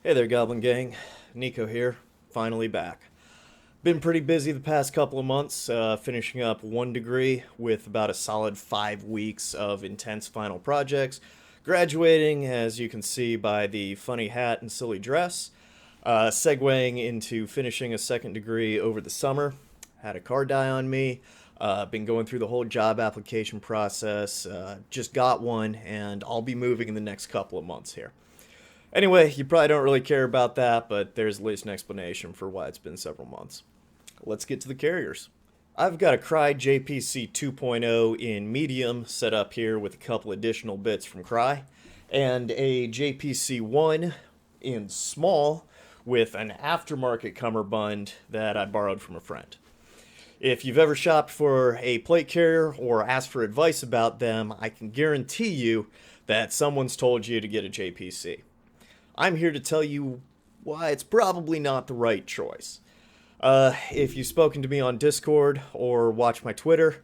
Hey there, Goblin Gang. Nico here, finally back. Been pretty busy the past couple of months, finishing up one degree with about a solid 5 weeks of intense final projects, graduating, as you can see by the funny hat and silly dress, segueing into finishing a second degree over the summer. Had a car die on me, been going through the whole job application process, just got one, and I'll be moving in the next couple of months here. Anyway, you probably don't really care about that, but there's at least an explanation for why it's been several months. Let's get to the carriers. I've got a Crye JPC 2.0 in medium set up here with a couple additional bits from Crye, and a JPC1 in small with an aftermarket cummerbund that I borrowed from a friend. If you've ever shopped for a plate carrier or asked for advice about them, I can guarantee you that someone's told you to get a JPC. I'm here to tell you why it's probably not the right choice. If you've spoken to me on Discord or watched my Twitter,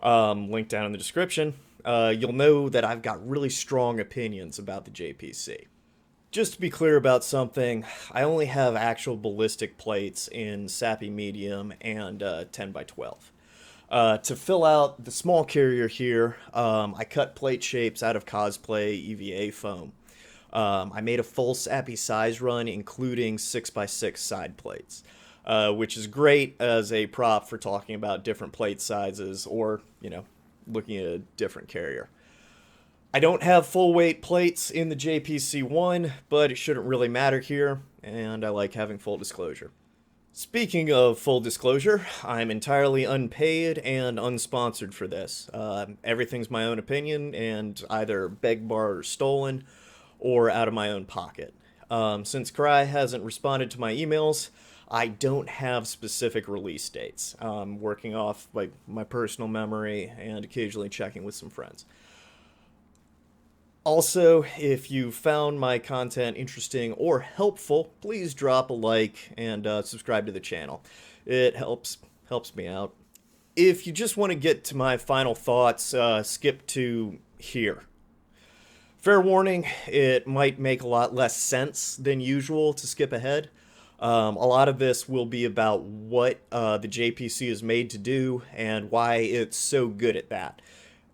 link down in the description, you'll know that I've got really strong opinions about the JPC. Just to be clear about something, I only have actual ballistic plates in Sappy Medium and 10x12. To fill out the small carrier here, I cut plate shapes out of cosplay EVA foam. I made a full Sappy size run, including 6x6 side plates, which is great as a prop for talking about different plate sizes or, looking at a different carrier. I don't have full weight plates in the JPC1, but it shouldn't really matter here, and I like having full disclosure. Speaking of full disclosure, I'm entirely unpaid and unsponsored for this. Everything's my own opinion and either begged, borrowed, or stolen, or out of my own pocket. Since Crye hasn't responded to my emails, I don't have specific release dates. I'm working off my personal memory and occasionally checking with some friends. Also, if you found my content interesting or helpful, please drop a like and subscribe to the channel. It helps me out. If you just want to get to my final thoughts, skip to here. Fair warning, it might make a lot less sense than usual to skip ahead. A lot of this will be about what the JPC is made to do and why it's so good at that,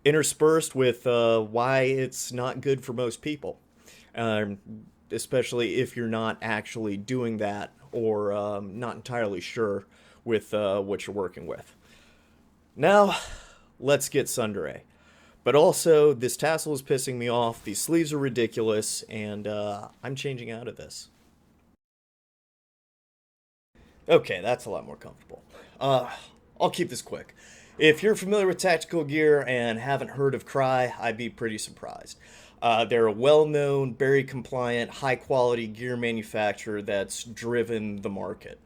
interspersed with why it's not good for most people, especially if you're not actually doing that or not entirely sure with what you're working with. Now, let's get tsundere. But also, this tassel is pissing me off, these sleeves are ridiculous, and I'm changing out of this. Okay, that's a lot more comfortable. I'll keep this quick. If you're familiar with tactical gear and haven't heard of Crye, I'd be pretty surprised. They're a well-known, very compliant, high-quality gear manufacturer that's driven the market.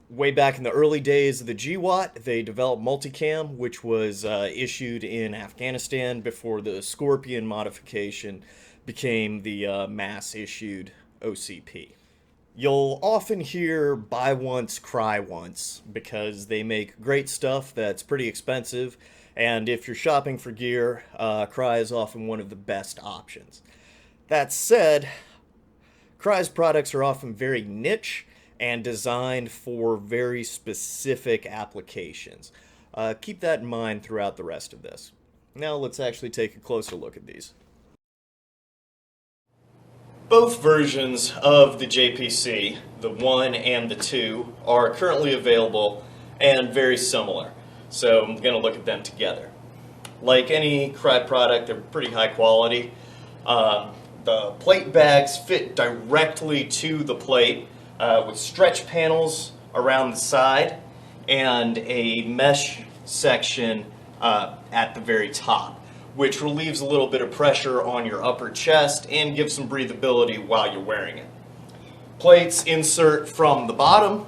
Way back in the early days of the GWAT, they developed Multicam, which was issued in Afghanistan before the Scorpion modification became the mass-issued OCP. You'll often hear buy once, cry once, because they make great stuff that's pretty expensive, and if you're shopping for gear, Crye is often one of the best options. That said, Crye's products are often very niche and designed for very specific applications. Keep that in mind throughout the rest of this. Now let's actually take a closer look at these. Both versions of the JPC, the 1 and the 2, are currently available and very similar. So I'm going to look at them together. Like any Crye product, they're pretty high quality. The plate bags fit directly to the plate, with stretch panels around the side and a mesh section at the very top, which relieves a little bit of pressure on your upper chest and gives some breathability while you're wearing it. Plates insert from the bottom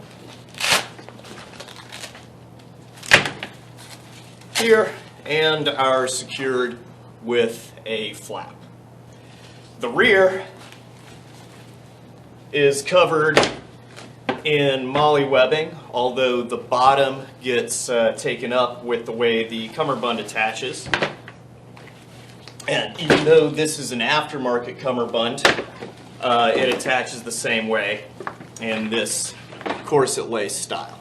here and are secured with a flap. The rear is covered in molly webbing, although the bottom gets taken up with the way the cummerbund attaches. And even though this is an aftermarket cummerbund, it attaches the same way in this corset lace style.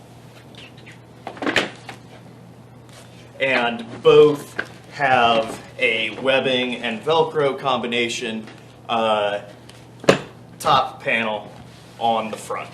And both have a webbing and Velcro combination top panel on the front.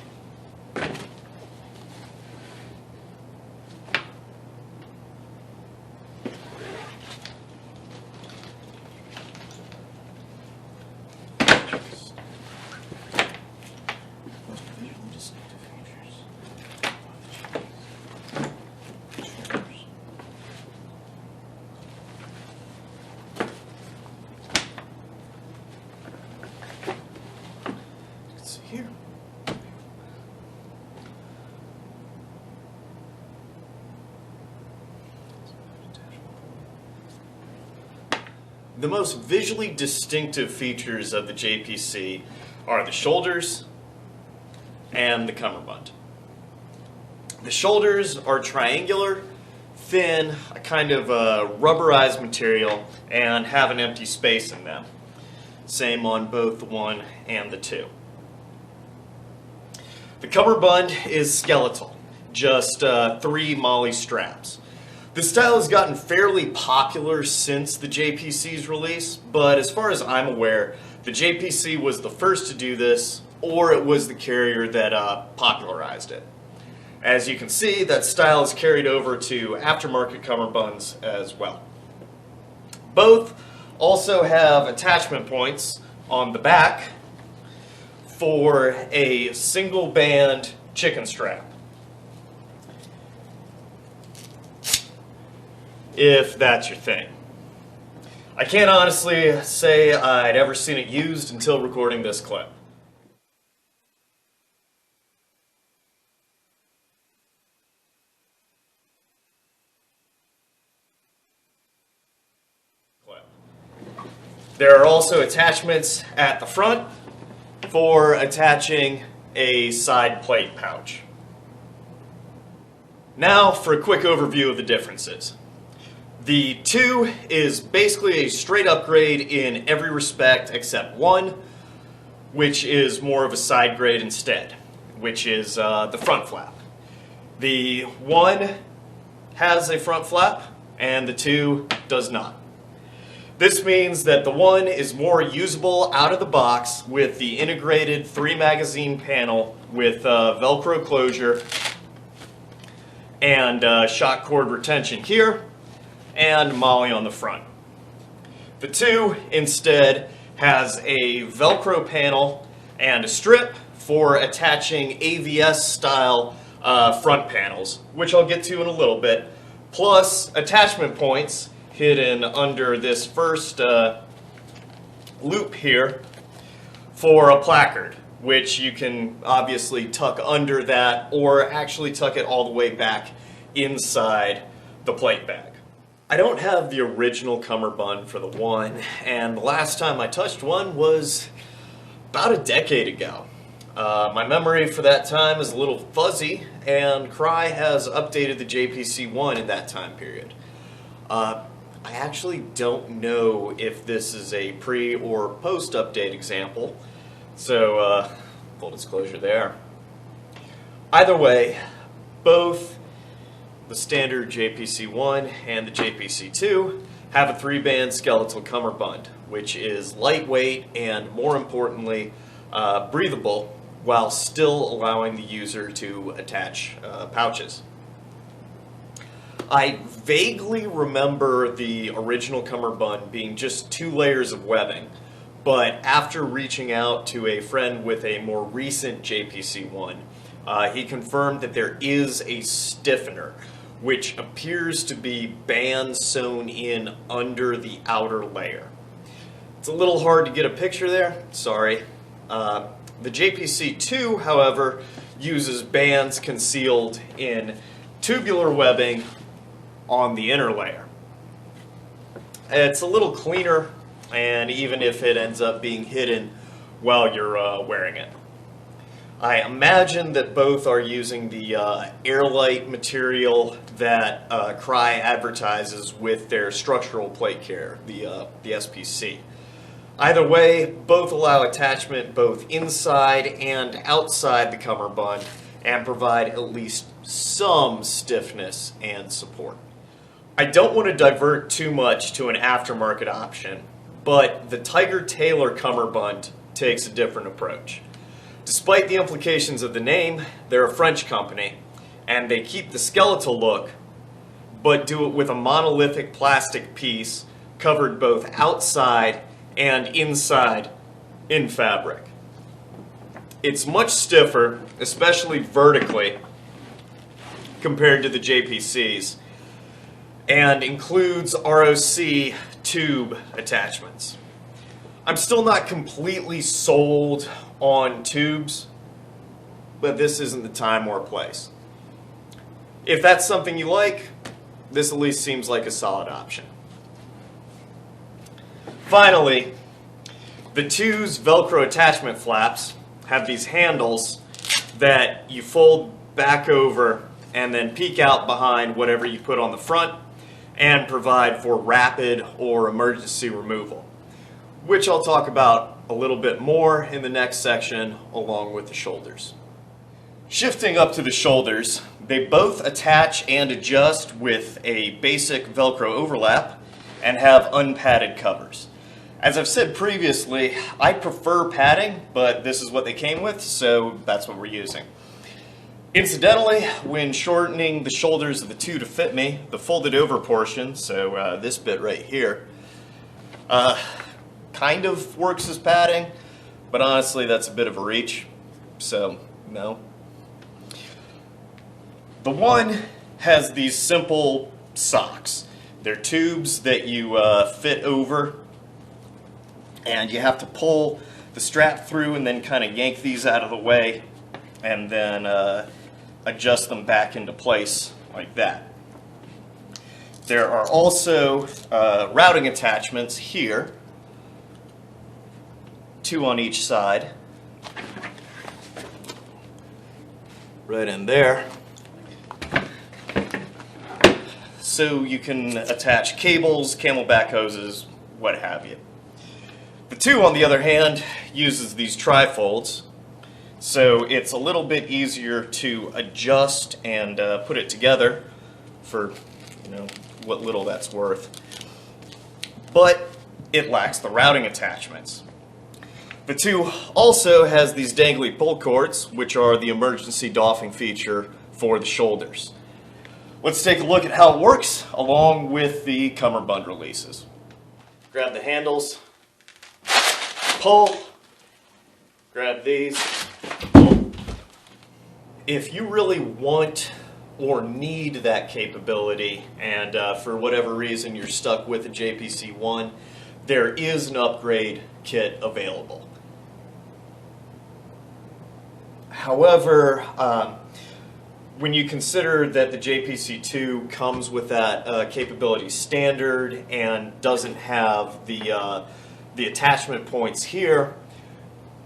Here. The most visually distinctive features of the JPC are the shoulders and the cummerbund. The shoulders are triangular, thin, a kind of rubberized material, and have an empty space in them. Same on both the 1 and the 2. The cummerbund is skeletal, just 3 MOLLE straps. The style has gotten fairly popular since the JPC's release, but as far as I'm aware, the JPC was the first to do this, or it was the carrier that popularized it. As you can see, that style is carried over to aftermarket cummerbunds as well. Both also have attachment points on the back for a single band chicken strap, if that's your thing. I can't honestly say I'd ever seen it used until recording this clip. There are also attachments at the front for attaching a side plate pouch. Now for a quick overview of the differences. The 2 is basically a straight upgrade in every respect except 1, which is more of a side grade instead, which is the front flap. The 1 has a front flap and the 2 does not. This means that the 1 is more usable out of the box with the integrated 3 magazine panel with Velcro closure and shock cord retention here and MOLLE on the front. The 2 instead has a Velcro panel and a strip for attaching AVS style front panels, which I'll get to in a little bit, plus attachment points hidden under this first loop here for a placard, which you can obviously tuck under that or actually tuck it all the way back inside the plate bag. I don't have the original cummerbund for the 1, and the last time I touched one was about a decade ago. My memory for that time is a little fuzzy, and Crye has updated the JPC1 in that time period. I actually don't know if this is a pre or post update example, so full disclosure there. Either way, both the standard JPC1 and the JPC2 have a 3-band skeletal cummerbund, which is lightweight and, more importantly, breathable while still allowing the user to attach pouches. I vaguely remember the original cummerbund being just 2 layers of webbing, but after reaching out to a friend with a more recent JPC1, he confirmed that there is a stiffener, which appears to be bands sewn in under the outer layer. It's a little hard to get a picture there, sorry. The JPC2, however, uses bands concealed in tubular webbing on the inner layer. It's a little cleaner, and even if it ends up being hidden while you're wearing it. I imagine that both are using the airlight material that Crye advertises with their structural plate care, the SPC. Either way, both allow attachment both inside and outside the cummerbund and provide at least some stiffness and support. I don't want to divert too much to an aftermarket option, but the Tiger Tailor cummerbund takes a different approach. Despite the implications of the name, they're a French company, and they keep the skeletal look, but do it with a monolithic plastic piece covered both outside and inside in fabric. It's much stiffer, especially vertically, compared to the JPCs, and includes ROC tube attachments. I'm still not completely sold on tubes, but this isn't the time or place. If that's something you like, this at least seems like a solid option. Finally, the two's Velcro attachment flaps have these handles that you fold back over and then peek out behind whatever you put on the front and provide for rapid or emergency removal, which I'll talk about a little bit more in the next section along with the shoulders. Shifting up to the shoulders, they both attach and adjust with a basic Velcro overlap and have unpadded covers. As I've said previously, I prefer padding, but this is what they came with, so that's what we're using. Incidentally, when shortening the shoulders of the two to fit me, the folded over portion, so this bit right here, kind of works as padding, but honestly that's a bit of a reach, so no. The one has these simple socks. They're tubes that you fit over, and you have to pull the strap through and then kind of yank these out of the way and then adjust them back into place like that. There are also routing attachments here, two on each side, right in there, so you can attach cables, camelback hoses, what have you. The two, on the other hand, uses these trifolds, so it's a little bit easier to adjust and put it together for, what little that's worth. But it lacks the routing attachments. The two also has these dangly pull cords, which are the emergency doffing feature for the shoulders. Let's take a look at how it works along with the cummerbund releases. Grab the handles, pull, grab these, pull. If you really want or need that capability and for whatever reason you're stuck with a JPC1, there is an upgrade kit available. However, when you consider that the JPC2 comes with that capability standard and doesn't have the attachment points here,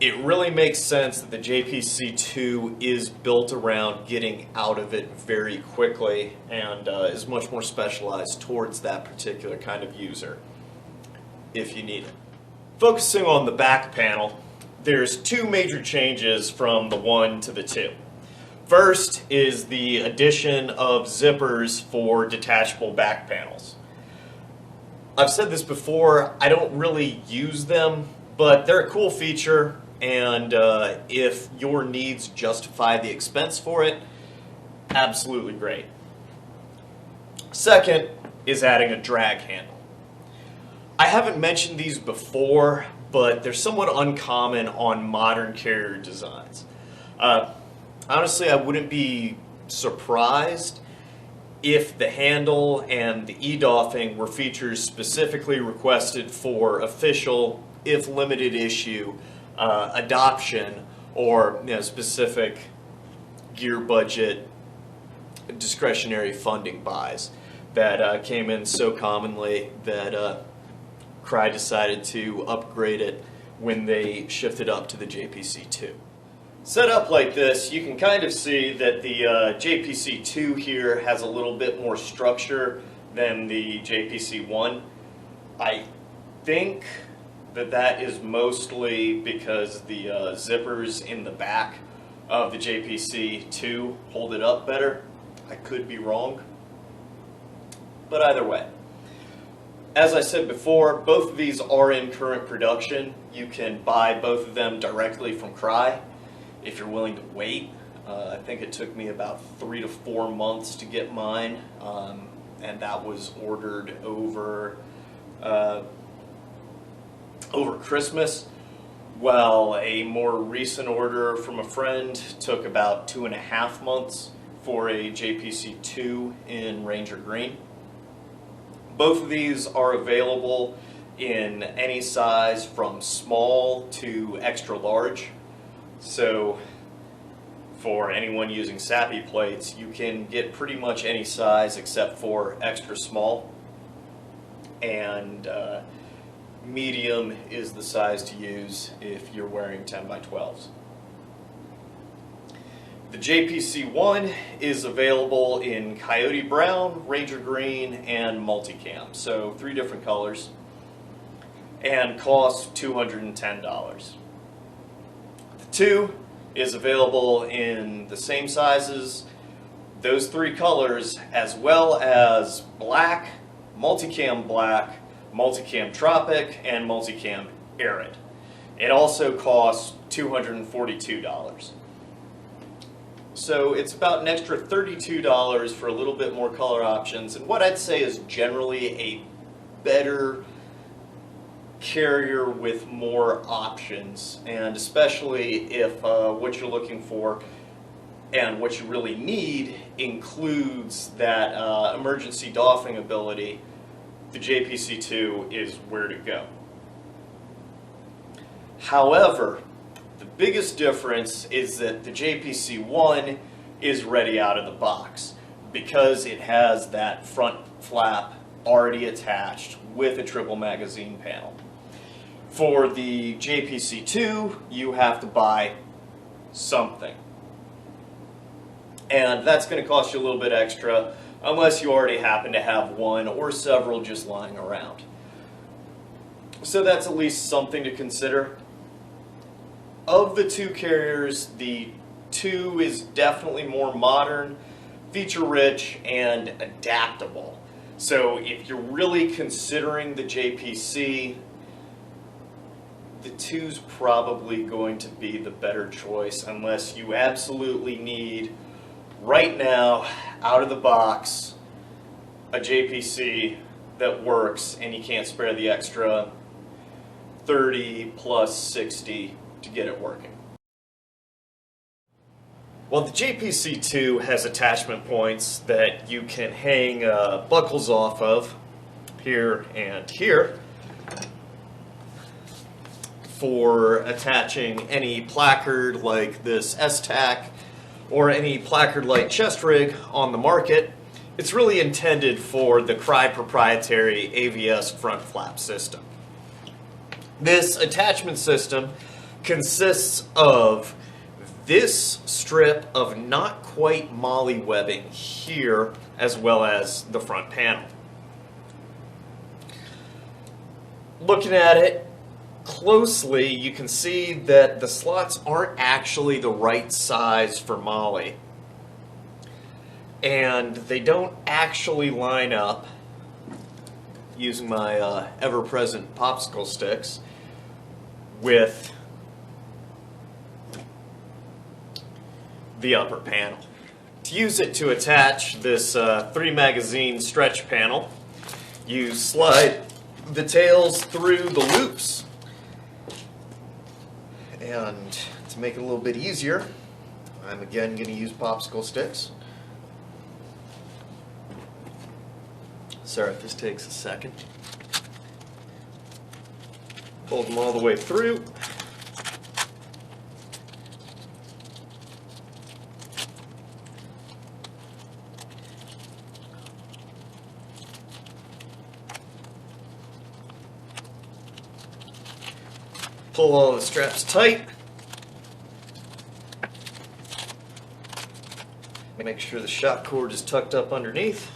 it really makes sense that the JPC2 is built around getting out of it very quickly and is much more specialized towards that particular kind of user if you need it. Focusing on the back panel, there's two major changes from the 1 to the 2. First is the addition of zippers for detachable back panels. I've said this before, I don't really use them, but they're a cool feature, and if your needs justify the expense for it, absolutely great. Second is adding a drag handle. I haven't mentioned these before, but they're somewhat uncommon on modern carrier designs. Honestly, I wouldn't be surprised if the handle and the e-doffing were features specifically requested for official, if limited issue, adoption or specific gear budget discretionary funding buys that came in so commonly that Crye decided to upgrade it when they shifted up to the JPC2. Set up like this, you can kind of see that the JPC2 here has a little bit more structure than the JPC1. I think that is mostly because the zippers in the back of the JPC2 hold it up better. I could be wrong, but either way. As I said before, both of these are in current production. You can buy both of them directly from Crye if you're willing to wait. I think it took me about 3 to 4 months to get mine, and that was ordered over Christmas. Well, a more recent order from a friend took about 2.5 months for a JPC2 in Ranger Green. Both of these are available in any size from small to extra large. So for anyone using SAPI plates, you can get pretty much any size except for extra small. And medium is the size to use if you're wearing 10 by 12s. The JPC1 is available in Coyote Brown, Ranger Green, and Multicam, so 3 different colors, and costs $210. The 2 is available in the same sizes, those 3 colors, as well as black, Multicam Black, Multicam Tropic, and Multicam Arid. It also costs $242. So it's about an extra $32 for a little bit more color options, and what I'd say is generally a better carrier with more options, and especially if what you're looking for and what you really need includes that emergency doffing ability. The JPC2 is where to go. However, the biggest difference is that the JPC1 is ready out of the box because it has that front flap already attached with a triple magazine panel. For the JPC2, you have to buy something. And that's going to cost you a little bit extra unless you already happen to have one or several just lying around. So that's at least something to consider. Of the 2 carriers, the 2 is definitely more modern, feature-rich, and adaptable. So if you're really considering the JPC, the 2's probably going to be the better choice unless you absolutely need, right now, out of the box, a JPC that works and you can't spare the extra 30 plus 60 to get it working. Well, the JPC2 has attachment points that you can hang buckles off of, here and here, for attaching any placard like this S-Tac or any placard-like chest rig on the market. It's really intended for the Crye proprietary AVS front flap system. This attachment system consists of this strip of not quite molly webbing here, as well as the front panel. Looking at it closely, you can see that the slots aren't actually the right size for molly, and they don't actually line up, using my ever-present popsicle sticks, with the upper panel. To use it to attach this 3-magazine stretch panel, you slide the tails through the loops. And to make it a little bit easier, I'm again going to use popsicle sticks. Sorry if this takes a second. Fold them all the way through. Pull all the straps tight. Make sure the shock cord is tucked up underneath.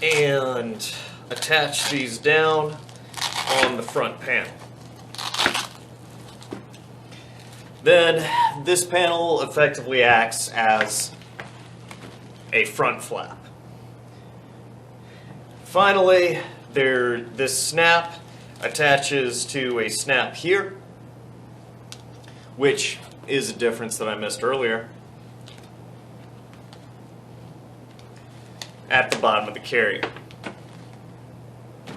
and attach these down on the front panel. Then this panel effectively acts as a front flap. Finally, this snap attaches to a snap here, which is a difference that I missed earlier, at the bottom of the carrier.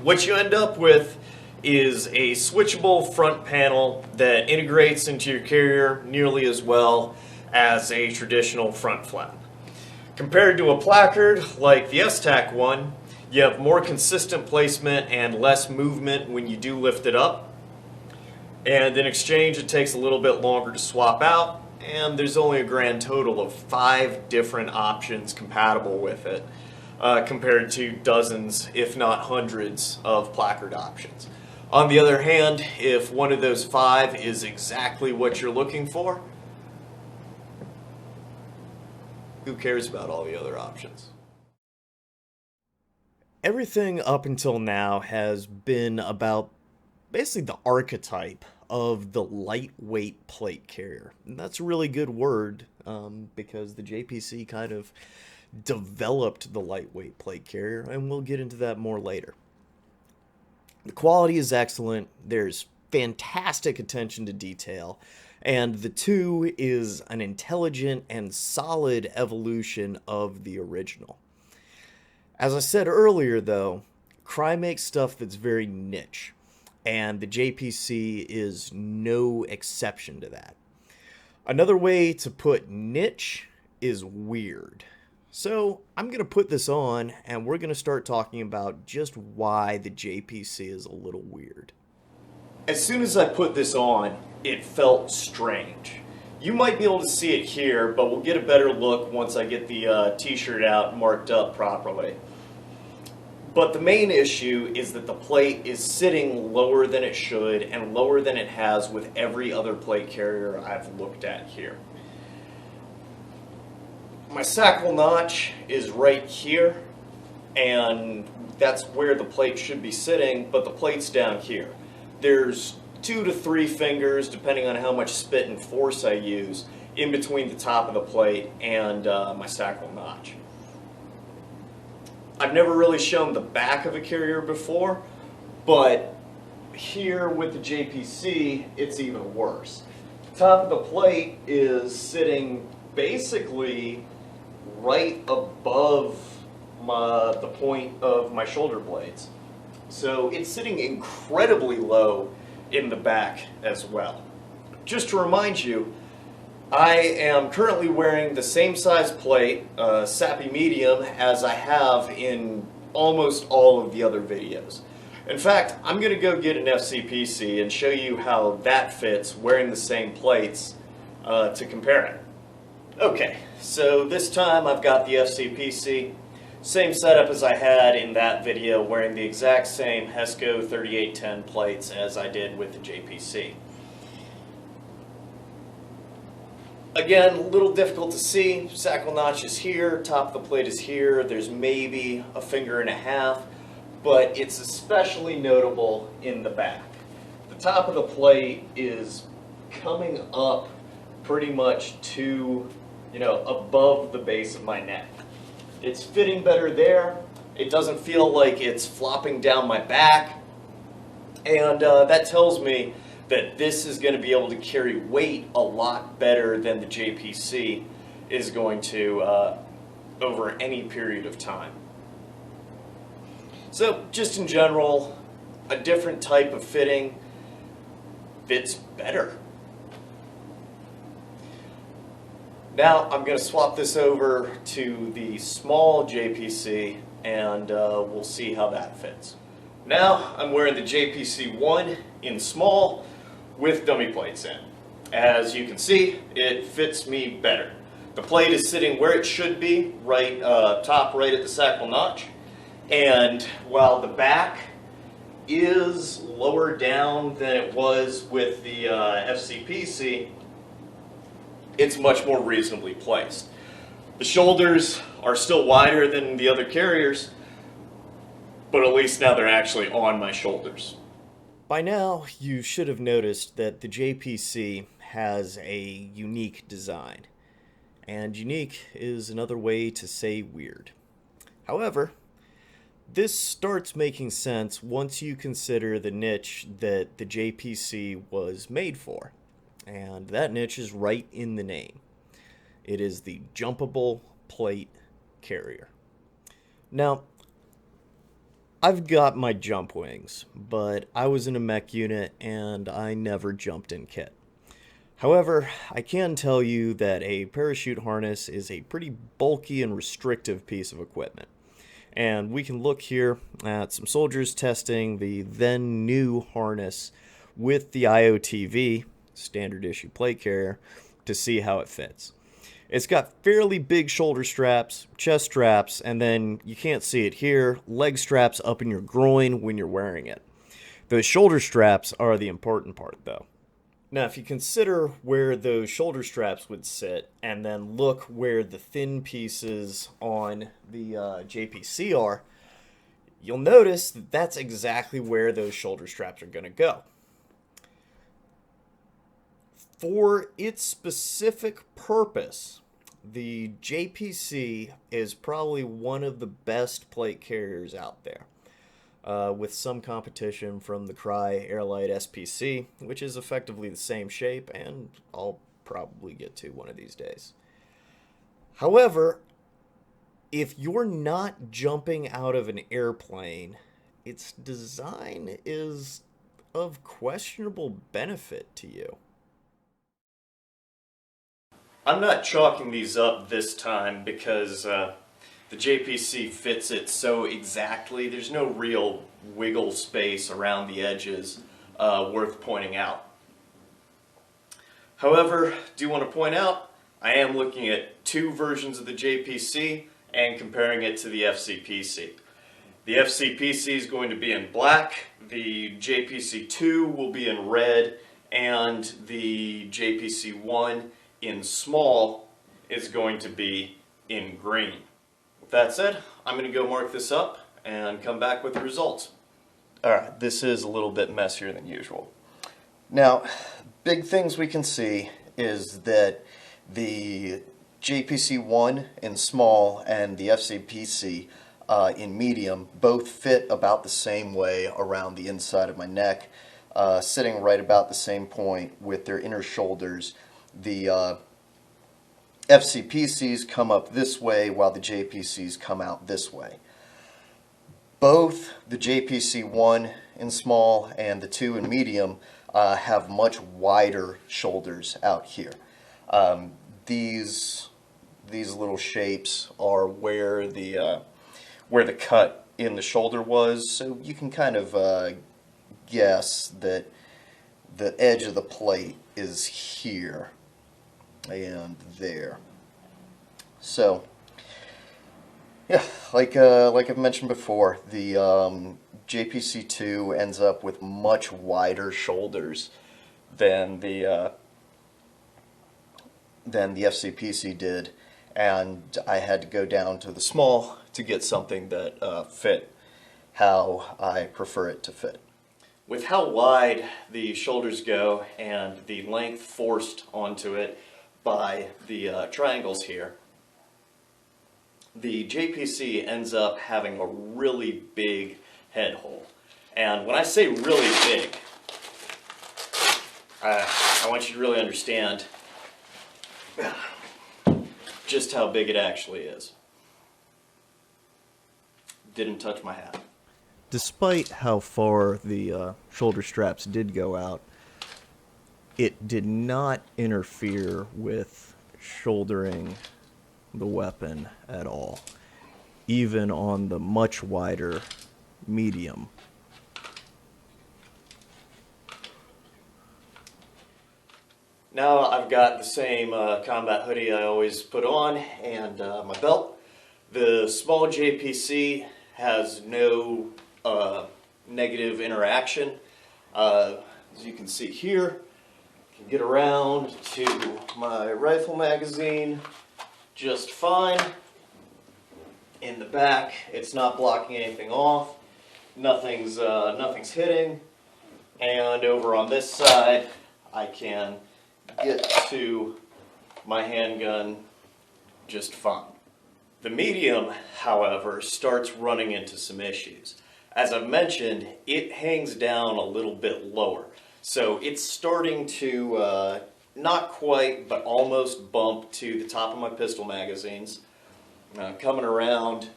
What you end up with is a switchable front panel that integrates into your carrier nearly as well as a traditional front flap. Compared to a placard like the STAC one, you have more consistent placement and less movement when you do lift it up. And in exchange, it takes a little bit longer to swap out, and there's only a grand total of 5 different options compatible with it, compared to dozens, if not hundreds, of placard options. On the other hand, if one of those 5 is exactly what you're looking for, who cares about all the other options? Everything up until now has been about basically the archetype of the lightweight plate carrier. And that's a really good word because the JPC kind of developed the lightweight plate carrier, and we'll get into that more later. The quality is excellent, there's fantastic attention to detail, and the 2 is an intelligent and solid evolution of the original. As I said earlier though, Crye makes stuff that's very niche, and the JPC is no exception to that. Another way to put niche is weird. So I'm going to put this on and we're going to start talking about just why the JPC is a little weird. As soon as I put this on, it felt strange. You might be able to see it here, but we'll get a better look once I get the t-shirt out and marked up properly. But the main issue is that the plate is sitting lower than it should and lower than it has with every other plate carrier I've looked at here. My sacral notch is right here, and that's where the plate should be sitting, but the plate's down here. There's 2 to 3 fingers, depending on how much spit and force I use, in between the top of the plate and my sacral notch. I've never really shown the back of a carrier before, but here with the JPC, it's even worse. The top of the plate is sitting basically right above the point of my shoulder blades. So it's sitting incredibly low in the back as well. Just to remind you, I am currently wearing the same size plate, Sappy Medium, as I have in almost all of the other videos. In fact, I'm going to go get an FCPC and show you how that fits wearing the same plates to compare it. Okay, so this time I've got the FCPC, same setup as I had in that video, wearing the exact same HESCO 3810 plates as I did with the JPC. Again, a little difficult to see. Sacral notch is here, top of the plate is here. There's maybe a finger and a half, but it's especially notable in the back. The top of the plate is coming up pretty much to, above the base of my neck. It's fitting better there. It doesn't feel like it's flopping down my back. And that tells me that this is going to be able to carry weight a lot better than the JPC is going to over any period of time. So just in general, a different type of fitting fits better. Now I'm going to swap this over to the small JPC and we'll see how that fits. Now I'm wearing the JPC1 in small with dummy plates in. As you can see, it fits me better. The plate is sitting where it should be, right top right at the sacral notch. And while the back is lower down than it was with the FCPC, it's much more reasonably placed. The shoulders are still wider than the other carriers, but at least now they're actually on my shoulders. By now, you should have noticed that the JPC has a unique design, and unique is another way to say weird. However, this starts making sense once you consider the niche that the JPC was made for, and that niche is right in the name. It is the jumpable plate carrier. Now, I've got my jump wings, but I was in a mech unit and I never jumped in kit. However, I can tell you that a parachute harness is a pretty bulky and restrictive piece of equipment. And we can look here at some soldiers testing the then new harness with the IOTV, standard issue plate carrier, to see how it fits. It's got fairly big shoulder straps, chest straps, and then, you can't see it here, leg straps up in your groin when you're wearing it. Those shoulder straps are the important part though. Now, if you consider where those shoulder straps would sit, and then look where the thin pieces on the JPC are, you'll notice that that's exactly where those shoulder straps are going to go. For its specific purpose, the JPC is probably one of the best plate carriers out there. With some competition from the Crye Airlight SPC, which is effectively the same shape, and I'll probably get to one of these days. However, if you're not jumping out of an airplane, its design is of questionable benefit to you. I'm not chalking these up this time because the JPC fits it so exactly. There's no real wiggle space around the edges worth pointing out. However, do want to point out, I am looking at two versions of the JPC and comparing it to the FCPC. The FCPC is going to be in black, the JPC2 will be in red, and the JPC1 in small is going to be in green. With that said, I'm going to go mark this up and come back with the results. Alright, this is a little bit messier than usual. Now, big things we can see is that the JPC1 in small and the FCPC in medium both fit about the same way around the inside of my neck, sitting right about the same point with their inner shoulders. The FCPCs come up this way while the JPCs come out this way. Both the JPC1 in small and the 2 in medium have much wider shoulders out here. These little shapes are where the cut in the shoulder was, so you can kind of guess that the edge of the plate is here and there. So, yeah, like I've mentioned before, the JPC2 ends up with much wider shoulders than the FCPC did, and I had to go down to the small to get something that fit how I prefer it to fit. With how wide the shoulders go and the length forced onto it by the triangles here, the JPC ends up having a really big head hole. And when I say really big, I want you to really understand just how big it actually is. Didn't touch my hat. Despite how far the shoulder straps did go out, it did not interfere with shouldering the weapon at all, even on the much wider medium. Now I've got the same combat hoodie I always put on and my belt. The small JPC has no negative interaction. As you can see here, I can get around to my rifle magazine just fine. In the back, it's not blocking anything off. nothing's hitting, and over on this side I can get to my handgun just fine. The medium, however, starts running into some issues. As I've mentioned, it hangs down a little bit lower, so it's starting to not quite, but almost bump to the top of my pistol magazines. Coming around,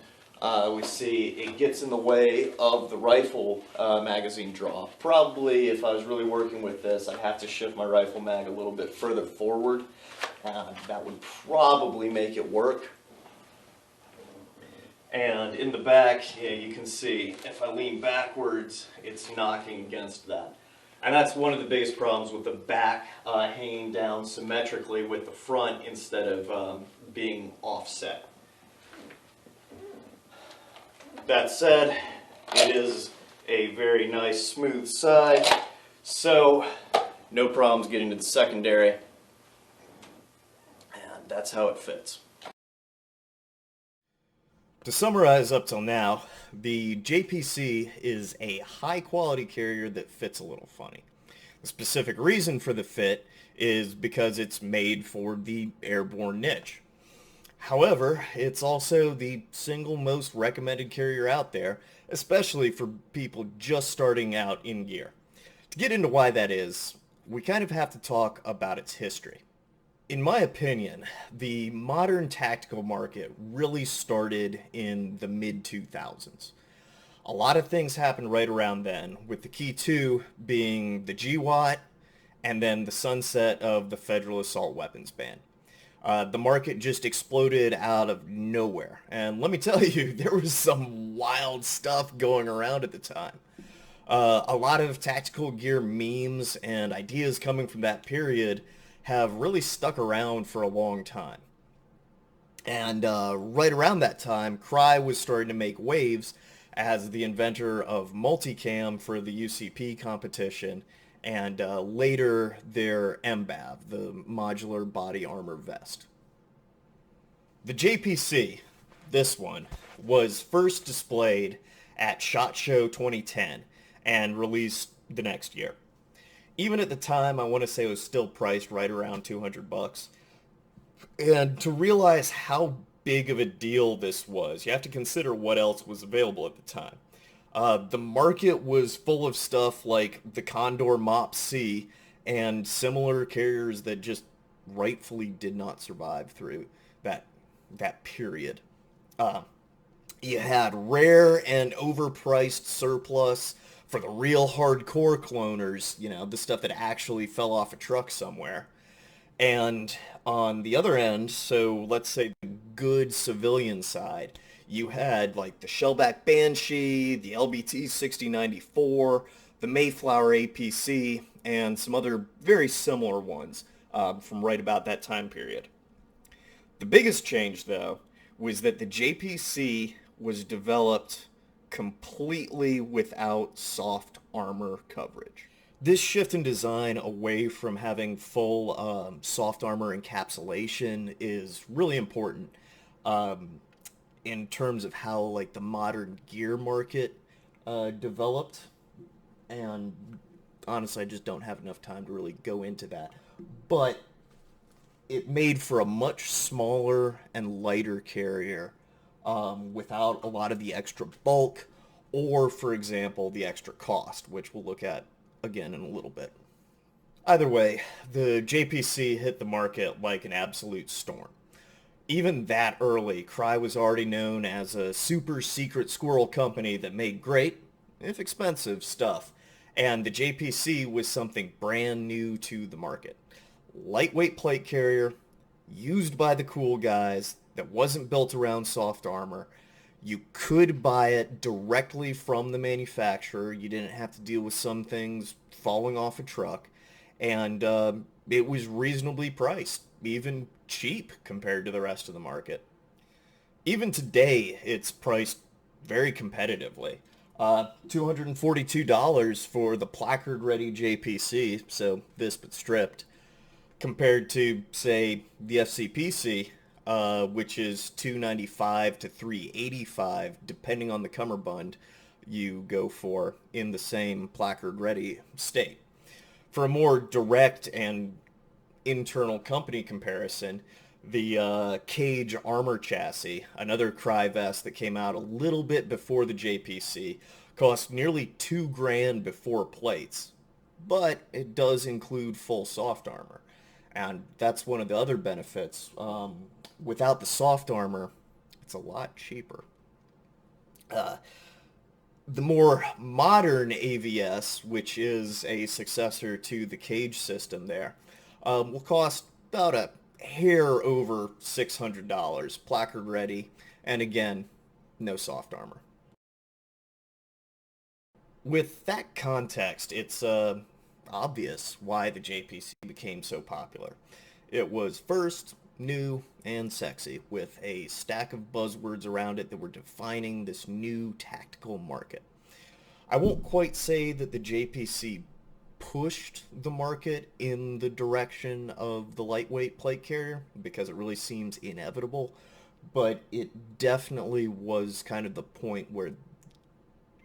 we see it gets in the way of the rifle magazine draw. Probably, if I was really working with this, I'd have to shift my rifle mag a little bit further forward. That would probably make it work. And in the back, yeah, you can see if I lean backwards, it's knocking against that. And that's one of the biggest problems with the back hanging down symmetrically with the front instead of being offset. That said, it is a very nice smooth side, so no problems getting to the secondary, and that's how it fits. To summarize up till now, the JPC is a high quality carrier that fits a little funny. The specific reason for the fit is because it's made for the airborne niche. However, it's also the single most recommended carrier out there, especially for people just starting out in gear. To get into why that is, we kind of have to talk about its history. In my opinion, the modern tactical market really started in the mid-2000s. A lot of things happened right around then, with the key two being the GWAT and then the sunset of the federal assault weapons ban. The market just exploded out of nowhere, and let me tell you, there was some wild stuff going around at the time. A lot of tactical gear memes and ideas coming from that period have really stuck around for a long time. And right around that time, Crye was starting to make waves as the inventor of multicam for the UCP competition, and later their MBAV, the Modular Body Armor Vest. The JPC, this one, was first displayed at SHOT Show 2010 and released the next year. Even at the time, I want to say it was still priced right around $200. And to realize how big of a deal this was, you have to consider what else was available at the time. The market was full of stuff like the Condor MOP-C and similar carriers that just rightfully did not survive through that period. You had rare and overpriced surplus for the real hardcore cloners, you know, the stuff that actually fell off a truck somewhere. And on the other end, so let's say the good civilian side, you had like the Shellback Banshee, the LBT 6094, the Mayflower APC, and some other very similar ones from right about that time period. The biggest change, though, was that the JPC was developed completely without soft armor coverage. This shift in design away from having full soft armor encapsulation is really important in terms of how like the modern gear market developed, and honestly I just don't have enough time to really go into that, but it made for a much smaller and lighter carrier without a lot of the extra bulk or, for example, the extra cost, which we'll look at again in a little bit. Either way, the JPC hit the market like an absolute storm. Even that early, Crye was already known as a super secret squirrel company that made great, if expensive, stuff, and the JPC was something brand new to the market. Lightweight plate carrier, used by the cool guys, that wasn't built around soft armor. You could buy it directly from the manufacturer. You didn't have to deal with some things falling off a truck. And it was reasonably priced, even cheap compared to the rest of the market. Even today, it's priced very competitively. $242 for the placard-ready JPC, so this but stripped, compared to, say, the FCPC, which is $295 to $385, depending on the cummerbund. you go for in the same placard-ready state. For a more direct and internal company comparison, the Cage armor chassis, another Crye vest that came out a little bit before the JPC, cost nearly $2,000 before plates, but it does include full soft armor, and that's one of the other benefits. Without the soft armor, it's a lot cheaper. The more modern AVS, which is a successor to the Cage system there, will cost about a hair over $600, placard ready, and again, no soft armor. With that context, it's obvious why the JPC became so popular. It was first, new, and sexy, with a stack of buzzwords around it that were defining this new tactical market. I won't quite say that the JPC pushed the market in the direction of the lightweight plate carrier, because it really seems inevitable, but it definitely was kind of the point where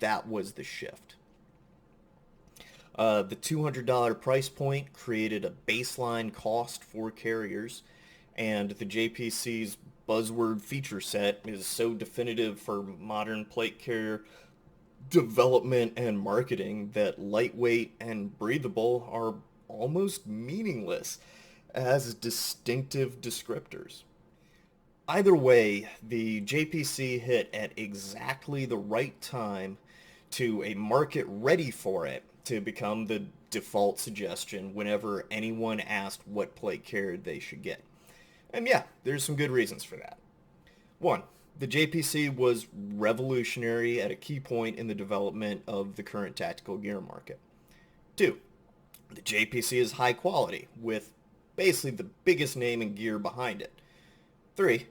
that was the shift. The $200 price point created a baseline cost for carriers, and the JPC's buzzword feature set is so definitive for modern plate carrier development and marketing that lightweight and breathable are almost meaningless as distinctive descriptors. Either way, the JPC hit at exactly the right time to a market ready for it to become the default suggestion whenever anyone asked what plate carrier they should get. And yeah, there's some good reasons for that. One, the JPC was revolutionary at a key point in the development of the current tactical gear market. Two, the JPC is high quality, with basically the biggest name in gear behind it. Three,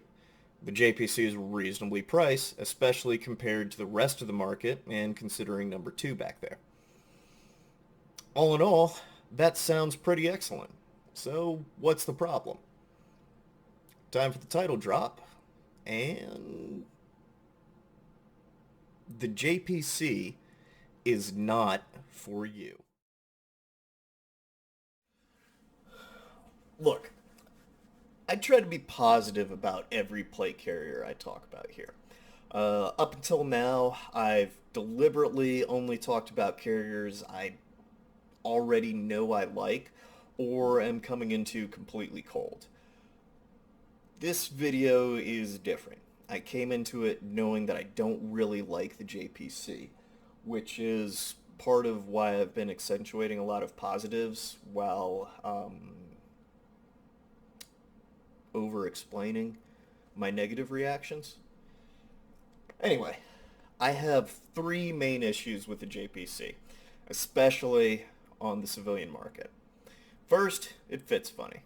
the JPC is reasonably priced, especially compared to the rest of the market and considering number 2 back there. All in all, that sounds pretty excellent. So what's the problem? Time for the title drop, and the JPC is not for you. Look, I try to be positive about every plate carrier I talk about here. Up until now, I've deliberately only talked about carriers I already know I like or am coming into completely cold. This video is different. I came into it knowing that I don't really like the JPC, which is part of why I've been accentuating a lot of positives while over-explaining my negative reactions. Anyway, I have 3 main issues with the JPC, especially on the civilian market. First, it fits funny.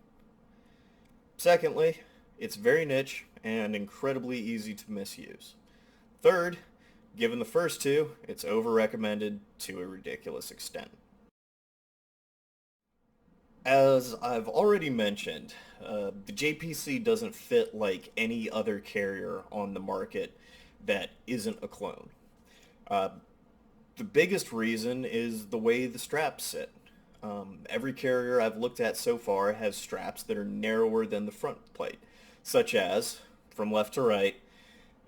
Secondly, it's very niche and incredibly easy to misuse. Third, given the first 2, it's over-recommended to a ridiculous extent. As I've already mentioned, the JPC doesn't fit like any other carrier on the market that isn't a clone. The biggest reason is the way the straps sit. Every carrier I've looked at so far has straps that are narrower than the front plate, such as, from left to right,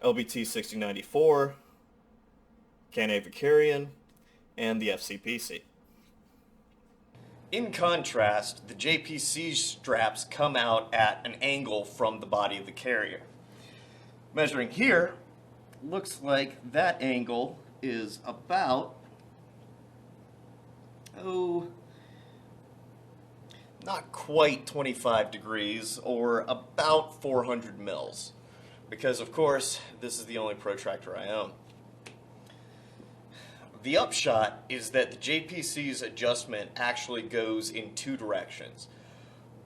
LBT 6094, Can-Am Vicarian, and the FCPC. In contrast, the JPC straps come out at an angle from the body of the carrier. Measuring here, looks like that angle is about, not quite 25 degrees, or about 400 mils. Because, of course, this is the only protractor I own. The upshot is that the JPC's adjustment actually goes in 2 directions.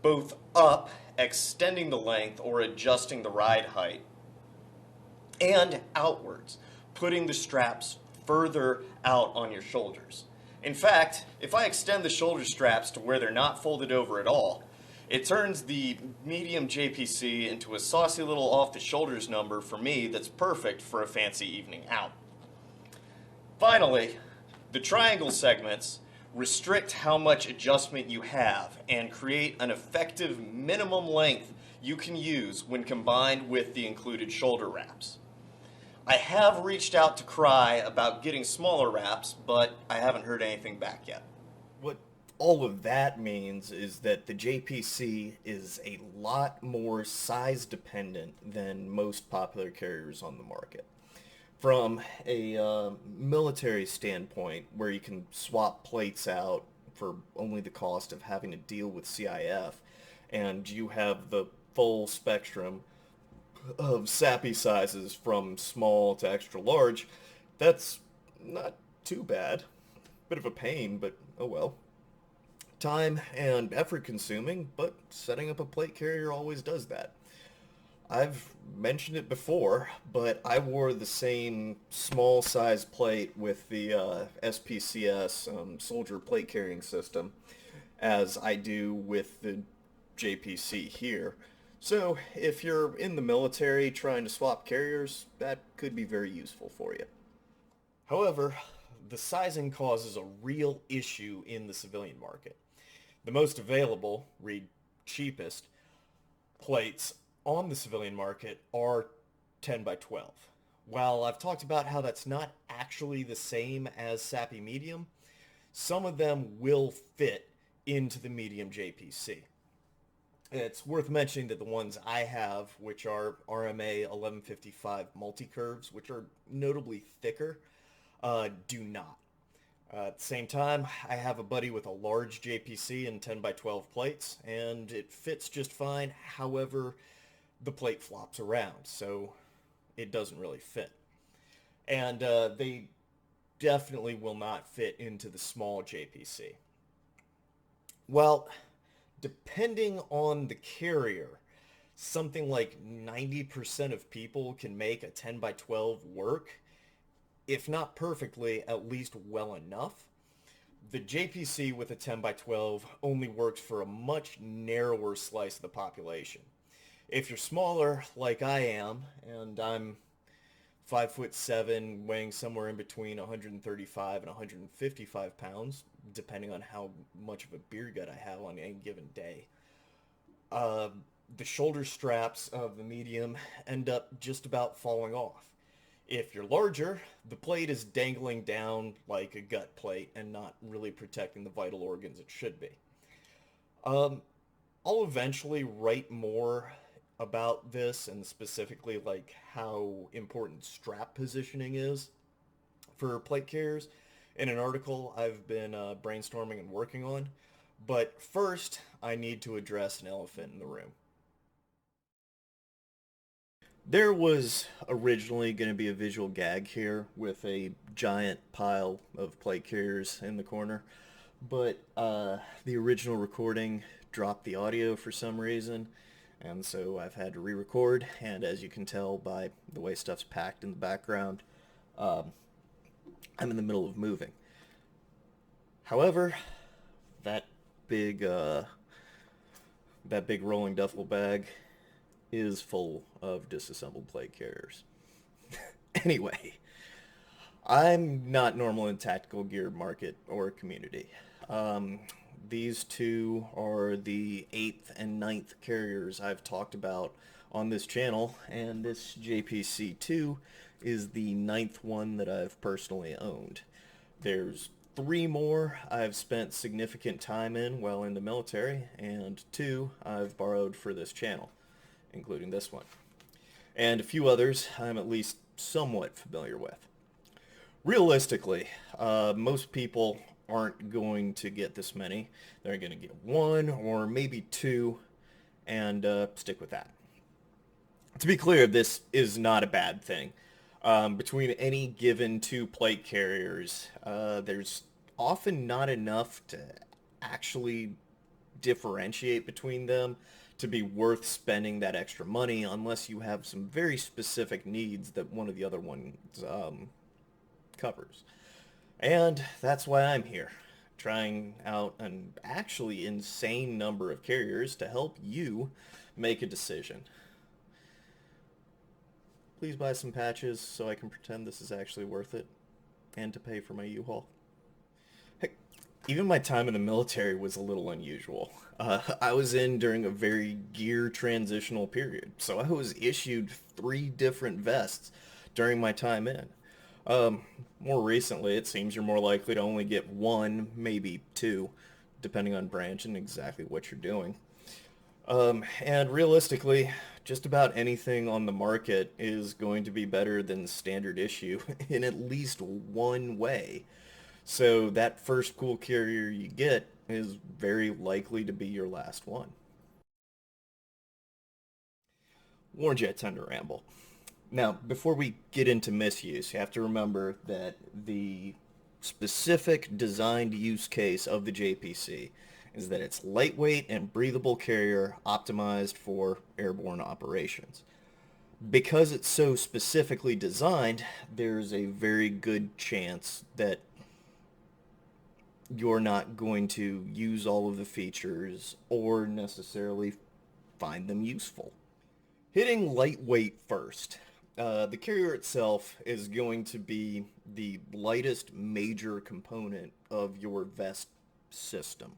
Both up, extending the length or adjusting the ride height, and outwards, putting the straps further out on your shoulders. In fact, if I extend the shoulder straps to where they're not folded over at all, it turns the medium JPC into a saucy little off-the-shoulders number for me that's perfect for a fancy evening out. Finally, the triangle segments restrict how much adjustment you have and create an effective minimum length you can use when combined with the included shoulder wraps. I have reached out to Crye about getting smaller wraps, but I haven't heard anything back yet. What all of that means is that the JPC is a lot more size dependent than most popular carriers on the market. From a military standpoint, where you can swap plates out for only the cost of having to deal with CIF, and you have the full spectrum of SAPI sizes from small to extra large, that's not too bad. Bit of a pain, but oh well. Time and effort consuming, but setting up a plate carrier always does that. I've mentioned it before, but I wore the same small size plate with the SPCS soldier plate carrying system as I do with the JPC here. So if you're in the military trying to swap carriers, that could be very useful for you. However, the sizing causes a real issue in the civilian market. The most available, read cheapest, plates on the civilian market are 10 by 12. While I've talked about how that's not actually the same as SAPI medium, some of them will fit into the medium JPC. It's worth mentioning that the ones I have, which are RMA 1155 multi-curves, which are notably thicker, do not. At the same time, I have a buddy with a large JPC and 10 by 12 plates, and it fits just fine. However, the plate flops around, so it doesn't really fit. And they definitely will not fit into the small JPC. Well, depending on the carrier, something like 90% of people can make a 10 by 12 work, if not perfectly, at least well enough. The JPC with a 10 by 12 only works for a much narrower slice of the population. If you're smaller, like I am, and I'm 5'7", weighing somewhere in between 135 and 155 pounds, depending on how much of a beer gut I have on any given day, the shoulder straps of the medium end up just about falling off. If you're larger, the plate is dangling down like a gut plate and not really protecting the vital organs it should be. I'll eventually write more about this, and specifically like how important strap positioning is for plate carriers in an article I've been brainstorming and working on. But first, I need to address an elephant in the room. There was originally going to be a visual gag here with a giant pile of plate carriers in the corner, but the original recording dropped the audio for some reason, and so I've had to re-record, and as you can tell by the way stuff's packed in the background, I'm in the middle of moving. However, that big rolling duffel bag is full of disassembled plate carriers. Anyway, I'm not normal in tactical gear market or community. These two are the 8th and 9th carriers I've talked about on this channel, and this JPC2 is the 9th one that I've personally owned. There's 3 more I've spent significant time in while in the military, and 2 I've borrowed for this channel, including this one. And a few others I'm at least somewhat familiar with. Realistically, most people aren't going to get this many. They're going to get 1 or maybe 2 and stick with that. To be clear, this is not a bad thing. Between any given 2 plate carriers, there's often not enough to actually differentiate between them to be worth spending that extra money unless you have some very specific needs that one of the other ones covers. And that's why I'm here, trying out an actually insane number of carriers to help you make a decision. Please buy some patches so I can pretend this is actually worth it. and to pay for my U-Haul. Heck, even my time in the military was a little unusual. I was in during a very gear transitional period, so I was issued 3 different vests during my time in. More recently, it seems you're more likely to only get 1, maybe 2, depending on branch and exactly what you're doing. And realistically, just about anything on the market is going to be better than standard issue in at least one way. So that first cool carrier you get is very likely to be your last one. Warned you I tend to ramble. Now, before we get into misuse, you have to remember that the specific designed use case of the JPC is that it's lightweight and breathable carrier optimized for airborne operations. Because it's so specifically designed, there's a very good chance that you're not going to use all of the features or necessarily find them useful. Hitting lightweight first. The carrier itself is going to be the lightest major component of your vest system.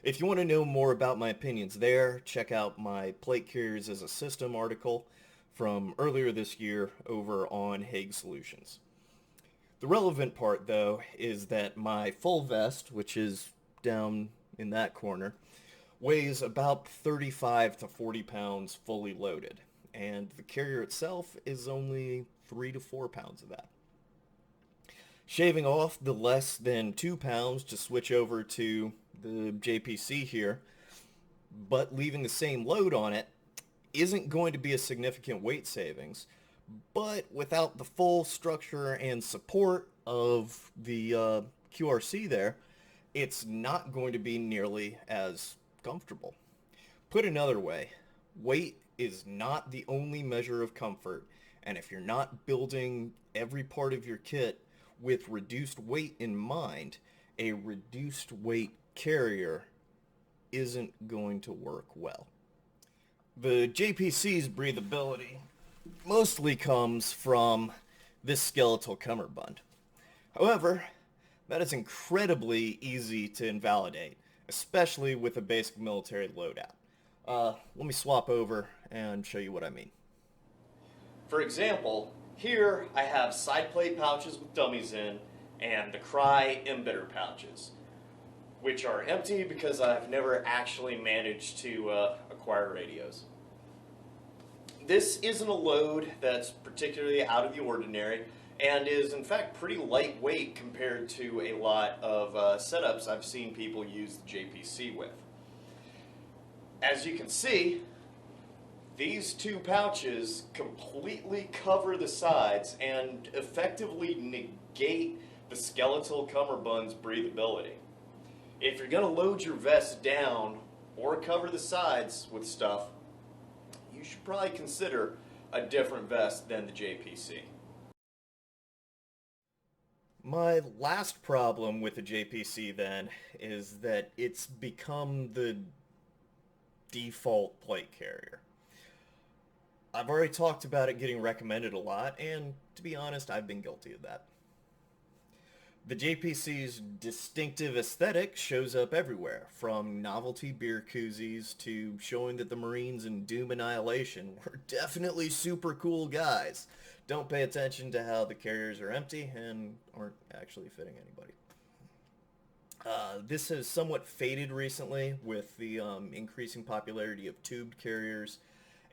If you want to know more about my opinions there, check out my Plate Carriers as a System article from earlier this year over on Hague Solutions. The relevant part, though, is that my full vest, which is down in that corner, weighs about 35 to 40 pounds fully loaded, and the carrier itself is only 3 to 4 pounds of that. Shaving off the less than 2 pounds to switch over to the JPC here, but leaving the same load on it, isn't going to be a significant weight savings, but without the full structure and support of the QRC there, it's not going to be nearly as comfortable. Put another way, weight is not the only measure of comfort, and if you're not building every part of your kit with reduced weight in mind, a reduced weight carrier isn't going to work well. The JPC's breathability mostly comes from this skeletal cummerbund. However, that is incredibly easy to invalidate, especially with a basic military loadout. Let me swap over and show you what I mean. For example, here I have side plate pouches with dummies in and the Crye embedder pouches, which are empty because I've never actually managed to acquire radios. This isn't a load that's particularly out of the ordinary and is in fact pretty lightweight compared to a lot of setups I've seen people use the JPC with. As you can see, these 2 pouches completely cover the sides and effectively negate the skeletal cummerbund's breathability. If you're going to load your vest down or cover the sides with stuff, you should probably consider a different vest than the JPC. My last problem with the JPC then is that it's become the default plate carrier. I've already talked about it getting recommended a lot, and to be honest, I've been guilty of that. The JPC's distinctive aesthetic shows up everywhere, from novelty beer koozies to showing that the Marines in Doom Annihilation were definitely super cool guys. Don't pay attention to how the carriers are empty and aren't actually fitting anybody. This has somewhat faded recently with the increasing popularity of tubed carriers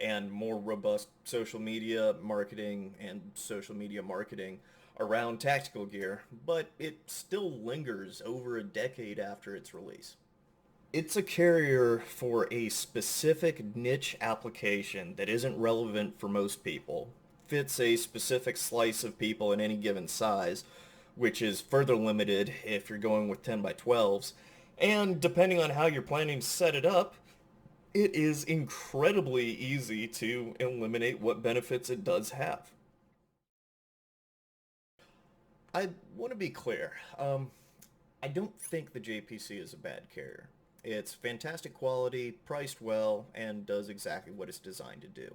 and more robust social media marketing around tactical gear, but it still lingers over a decade after its release. It's a carrier for a specific niche application that isn't relevant for most people, fits a specific slice of people in any given size, which is further limited if you're going with 10 by 12s, and depending on how you're planning to set it up, it is incredibly easy to eliminate what benefits it does have. I want to be clear. I don't think the JPC is a bad carrier. It's fantastic quality, priced well, and does exactly what it's designed to do.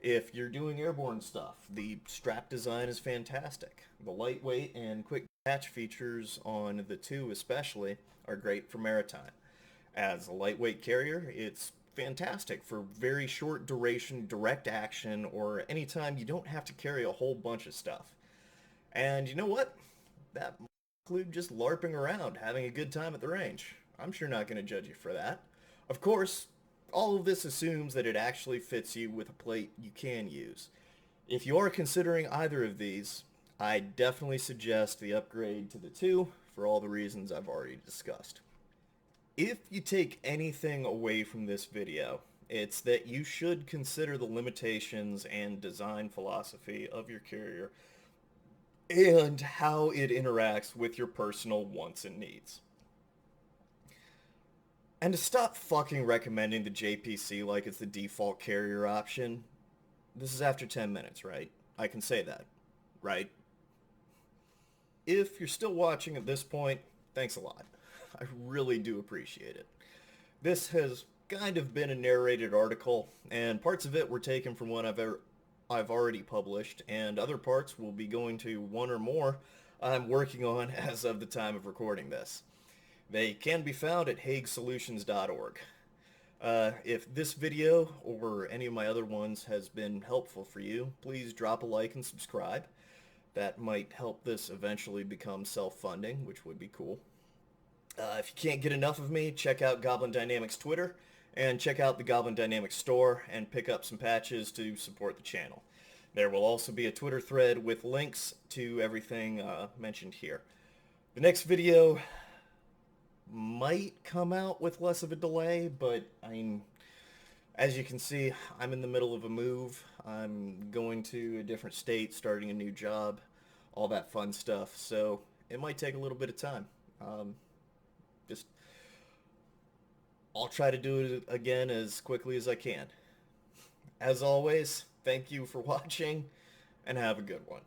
If you're doing airborne stuff, the strap design is fantastic. The lightweight and quick detach features on the two especially are great for maritime. As a lightweight carrier, it's fantastic for very short duration direct action or anytime you don't have to carry a whole bunch of stuff. And you know what? That might include just LARPing around, having a good time at the range. I'm sure not going to judge you for that. Of course, all of this assumes that it actually fits you with a plate you can use. If you are considering either of these, I definitely suggest the upgrade to the 2 for all the reasons I've already discussed. If you take anything away from this video, it's that you should consider the limitations and design philosophy of your carrier and how it interacts with your personal wants and needs. And to stop fucking recommending the JPC like it's the default carrier option, this is after 10 minutes, right? I can say that, right? If you're still watching at this point, thanks a lot. I really do appreciate it. This has kind of been a narrated article, and parts of it were taken from one I've already published, and other parts will be going to one or more I'm working on as of the time of recording this. They can be found at haguesolutions.org. If this video or any of my other ones has been helpful for you, please drop a like and subscribe. That might help this eventually become self-funding, which would be cool. If you can't get enough of me, check out Goblin Dynamics Twitter, and check out the Goblin Dynamics store and pick up some patches to support the channel. There will also be a Twitter thread with links to everything mentioned here. The next video might come out with less of a delay, but as you can see, I'm in the middle of a move. I'm going to a different state, starting a new job, all that fun stuff, so it might take a little bit of time. I'll try to do it again as quickly as I can. As always, thank you for watching, and have a good one.